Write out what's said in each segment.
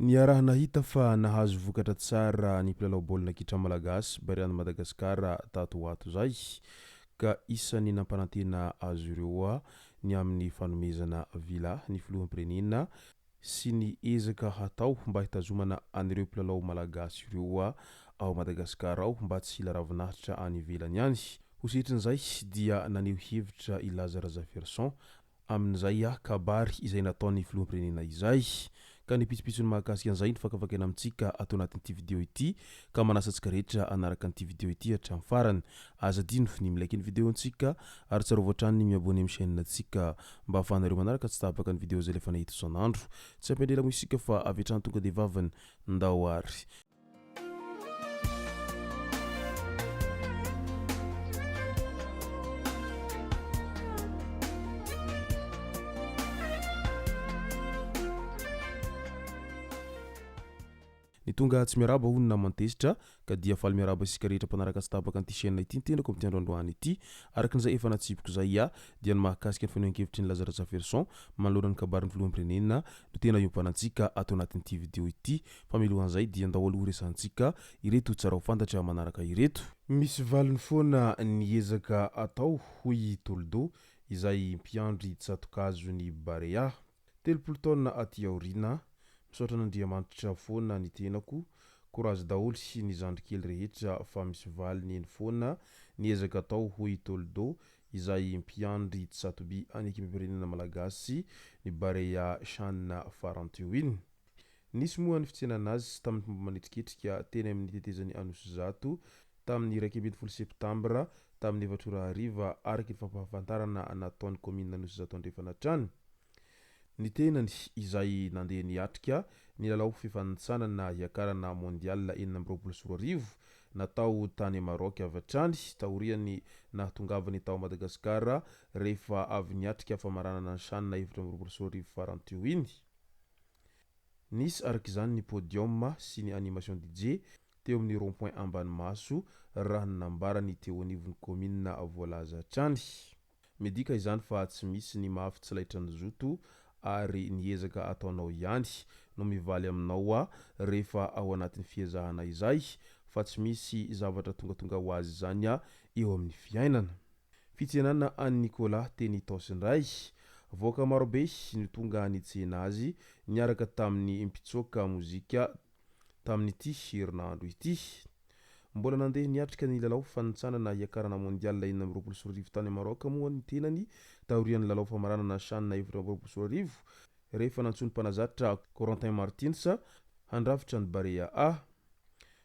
Ny raha nahita fa nahazo vokatra tsara ny mpilalao baolina kitra malagasy bariana Madagasikara tato ho ato zay ka isan'ny nampanantena azo ireo ny amin'ny fanomezana vila ny filoham-pirenena sy ny ezaka hatao mba hitazomana an'ireo mpilalao malagasy ireo ao Madagasikara ao mba tsy hila ravinahitra any ivelany any. Hositrin'izay dia naneho hevitra i Lazara Zaferson amin'izay kabary izay nataony filoham-pirenena izay. Ka ny pitsopitsony mahakasika an'izay ny fakafakena amintsika ato anatin'ity video ity ka manasa antsika rehetra anaraka an'ity video ity hatramin'ny farany. Aza dino ny milaiky ny video antsika ary tsarovatra ny miabony amin'ny chaîne antsika mba ahafahanareo manaraka tsy tapaka ny video zay lefa nahita isan'andro. Tsy ampendrela moa isika fa avy hatrany tonga dia vavany ndao ary. Ny tonga tsy miaraba hono na mantesitra ka dia faly miaraba isika rehetra mpanaraka tsy tapaka an'ity chaîne ity nitendako amin'ny androandroany ity arakan'izay efa natsipiko zay dia ny mahakasika ny fanehoan-kevitry ny Lazara Zaferson manoloana ny kabarin'ny filoham-pirenena no tena iompanantsika ato anatin'ity video ity. Fa milohan'izay dia andao aloha resantsika ireto tsara ho fantatra manaraka ireto. Misy valiny foana ny ezaka atao hoy Toldo izay mpiandry Tsatokazo ny Barea 30 taona aty aoriana. Misaotra n'Andriamanitra foana ny tenako, courage daholo sy ny zandrikely rehetra fa misy valiny eny foana ny ezaka atao hoy Toldo izay mpiandry Tsatoby any ekipim-pirenena malagasy ny Barea Shanna faranteo iny. Nisy moa ny fitsenana azy tamin'ny fomba manetriketrika teny amin'ny tetezany Anosizato tamin'ny 12 septambra tamin'ny 2000 araky ny fampahafantarana nataon'ny commune Anosizato Andrefanatrany. Ny tenany izay nandeha niatrika ny lalao fifanintsanana hiakarana mondial 2024 natao tany Maroc avy hatrany taoriany nahatongavany tao Madagasikara rehefa avy niatrika famaranana ny Shanna 2024 faranteo iny. Nisy arak'izany ny podium sy ny animation DJ teo amin'ny rond-point Ambanimaso raha nambarany teo anivon'ny commune voalaza hatrany. Medika izany fa tsy misy ny mafy tsy laitra ny zoto ary ny ezaka ataonao ihany no mivaly aminao rehefa ao anatin'ny fiezahana izay fa tsy misy zavatra tongatonga ho azy zany eo amin'ny fiainana. Fitsenana an'i Nicolas teny Taosindray voaka marobe ny tonga nitsena azy niaraka tamin'ny mpitsoka mozika tamin'ity herinandro ity. Mbola nandeha niatrika ny lalao fanintsanana hiakarana mondial 2024 tany Maroc moa ny tenany taorian'ny lalao famaranana Shanna 2024 rehefa nantsony mpanazatra Corentin Martins handrafitra ny Barea A.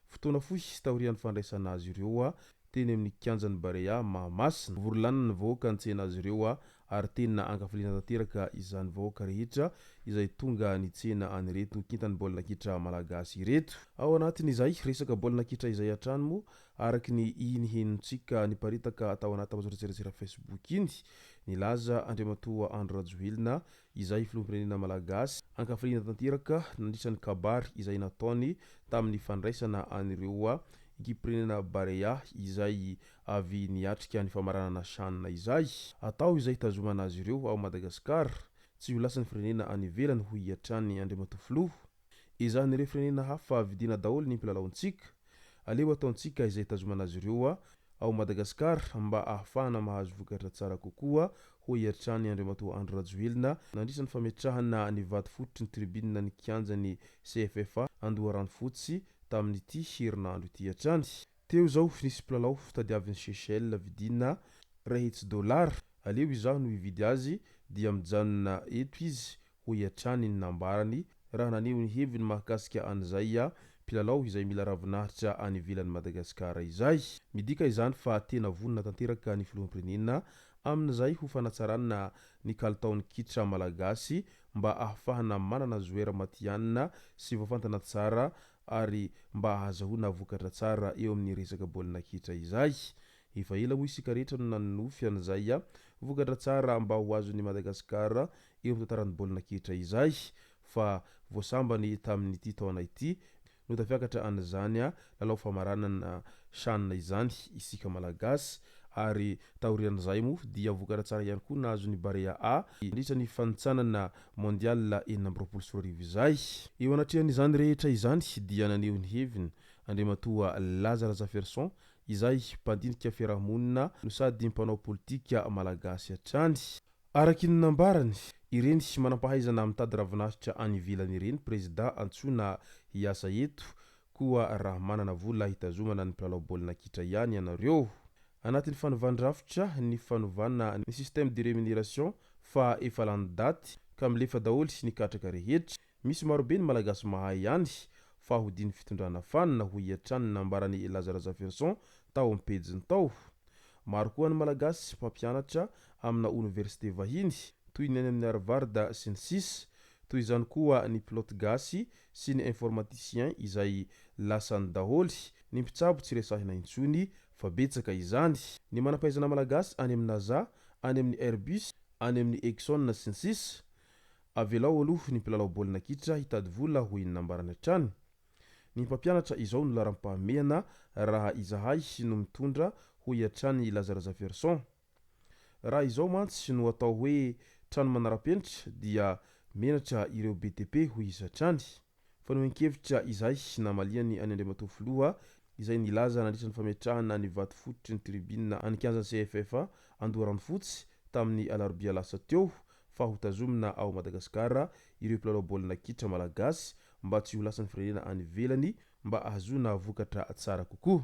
Fotoana fohy taorian'ny fandraisana azy ireo teny amin'ny kianjan'ny Barea Mahamasina vorolanina voaka nitsena azy ireo ary tena ankafaliana tanteraka izany voaka rehetra izay tonga nitsena anireto kintan'ny baolina kitra malagasy ireto. Ao anatin'izay resaka baolina kitra izay hatrany moa araky ny henontsika niparitaka atao anaty mazoretseretsera Facebook iny nilaza Andriamatoa Andro Rajoelina izay filoham-pirenena malagasy ankafaliana tanteraka nandritra ny kabary izay nataony tamin'ny fandraisana an'ireo ekipim-pirenena Barea izay avy niatrika ny famaranana Shanna izay atao izay tazomana azy ireo ao Madagasikara tsy ho lasan'ny firenena any ivelany ho hiatrany Andriamatoa filoha. Izan'ireo firenena hafa vidina daholo ny mpilalaontsika aleo ataontsika izay tazomana azy ireo ao Madagasikara mba ahafahana mahazo vokatra tsara kokoa ho hiatrany Andriamatoa Andro Rajoelina nandritra ny fametrahana ny vaty fototry ny tribune ny kianjany CFFA Andoharano fotsy tamin'ity herinandro ity hatrany. Teo zao nisy mpilalao tadiavin'ny Seychelles vidina $100 aleo izaho no hividy azy dia mijanona eto izy ho hiatrany ny nambarany raha naneho ny heviny mahakasika an'izay mpilalao izay mila ravinahitra any ivelan'ny Madagasikara izay. Midika izany fa tena vonona tanteraka ny filoham-pirenena amin'izay ho fanatsarana ny kalitaon'ny kitra malagasy mba ahafahana manana zoera matianina sy voafantana tsara ary mba ahazahoana vokatra tsara eo amin'ny resaka baolina kitra izay. Efa ela moa isika rehetra no nanofy an'izay vokatra tsara mba ho azon'ny Madagasikara eo amin'ny tantaran'ny baolina kitra izay fa voasambany tamin'ity taona ity no tafiakatra an'izany lalao famaranana Shanna izany isika malagasy ary taorian'izay moa dia vokatra tsara ihany koa nahazo ny Barea A indritra ny fanitsanana mondial izay. Eo anatrehan'izany rehetra izany dia naneho ny heviny Andriamatoa Lazara Zaferson izay mpandinika fiarahamonina no sady mpanao politika malagasy hatrany. Araky ny nambarany ireny manampahaizana mitady ravinahitra any ivelany ireny président antsoina hiasa eto koa raha manana vola hitazomana ny mpilalao baolina kitra ihany ianareo. Anatin'ny fanovana-drafitra ny fanovana ny système de rémunération fa efa lany daty ka milefa daholo ny katraka rehetra. Misy marobe ny malagasy mahay ihany fa hodiny fitondrana fanina ho hiatrany nambarany Lazara Zaferson tao ampejiny tao. Maro koa ny malagasy mpampianatra amina université vahiny toy ny any amin'ny Harvard sy ny sisa, toy izany koa ny pilote gasy sy ny informaticien izay lasany daholy ny mpitsabo tsy resahina intsony fa betsaka izany. Ny manampahaizana malagasy any amin'ny NASA, any amin'ny Airbus, any amin'ny Exxon sy ny sisa. Avelao aloha ny mpilalao baolina kitra hitady vola ho nambarany hatrany. Ny mpampianatra izao no laram-pahamehana raha izahay no mitondra ho hiatrany Lazara Zaferson. Raha izao mantsy no atao hoe trano manara-penitra dia menatra ireo BTP ho hisatrany. Fa no enkevitra izay namaliany any Andriamatoa Filoha izay nilaza nandritra ny fametrahana ny vato fototry ny tribune anikanjany CFFA Andoharano fotsy tamin'ny alarobia lasa teo fa ho tazomina ao Madagasikara ireo mpilalao baolina kitra malagasy mba tsy ho lasan'ny firenena any ivelany mba ahazona vokatra tsara kokoa.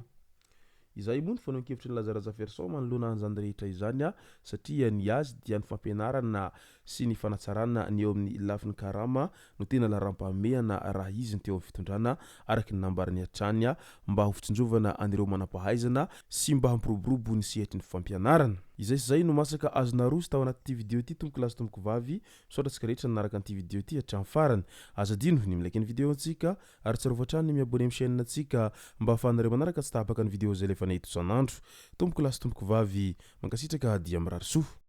Izay moa ny fanaon-kevitry ny Lazara Zaferson manoloana an'izany rehetra izany satria ny azy dia ny fampianarana sy ny fanatsarana ny eo amin'ny lafin'ny karama no tena laram-pahamehana raha izy ny teo amin'ny fitondrana araky ny nambarany hatrany mba ho fitsinjovana an'ireo manampahaizana sy mba hampiroborobo ny sehatry ny fampianarana. Izay sy zay no masaka azo narozy tao anaty vidéo ity tompoko lasy tompoko vavy misaotra antsika rehetra nanaraka an'ity vidéo ity hatramin'ny farany. Aza dino ny milaiky ny vidéo antsika ary tsarovatrany ny miabone amin'ny chaîne antsika mba ahafahanareo manaraka tsy tapaka ny vidéo zay lefa nahito isan'andro. Tompoko lasy tompoko vavy mankasitraka dia mirary soa.